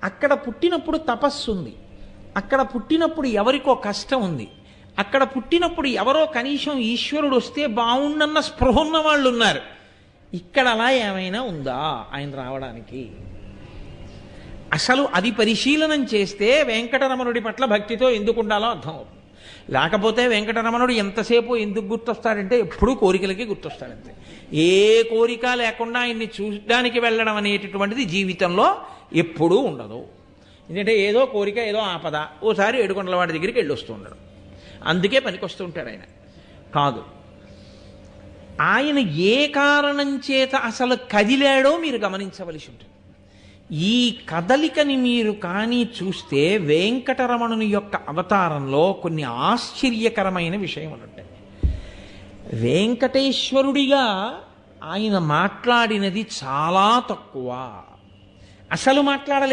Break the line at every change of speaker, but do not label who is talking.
అక్కడ పుట్టినప్పుడు తపస్సు ఉంది, అక్కడ పుట్టినప్పుడు ఎవరికో కష్టం ఉంది, అక్కడ పుట్టినప్పుడు ఎవరో కనీసం ఈశ్వరుడు వస్తే బాగుండన్న స్పృహ ఉన్న వాళ్ళు ఉన్నారు. ఇక్కడ అలా ఏమైనా ఉందా ఆయన రావడానికి? అసలు అది పరిశీలనం చేస్తే వెంకటరమణుడి పట్ల భక్తితో ఎందుకు ఉండాలో అర్థం అవుతుంది. లేకపోతే వెంకటరమణుడు ఎంతసేపు ఎందుకు గుర్తొస్తాడంటే ఎప్పుడూ కోరికలకి గుర్తొస్తాడంతే. ఏ కోరిక లేకుండా ఆయన్ని చూడడానికి వెళ్ళడం అనేటటువంటిది జీవితంలో ఎప్పుడూ ఉండదు. ఎందుకంటే ఏదో కోరిక, ఏదో ఆపద, ఓసారి ఏడుకొండల వాడి దగ్గరికి వెళ్ళి వస్తూ ఉండడం, అందుకే పనికొస్తూ ఉంటాడు ఆయన. కాదు, ఆయన ఏ కారణం చేత అసలు కదిలాడో మీరు గమనించవలసి ఉంటుంది. ఈ కదలికని మీరు కానీ చూస్తే వెంకటరమణుని యొక్క అవతారంలో కొన్ని ఆశ్చర్యకరమైన విషయములు ఉంటాయి. వెంకటేశ్వరుడిగా ఆయన మాట్లాడినది చాలా తక్కువ, అసలు మాట్లాడలే.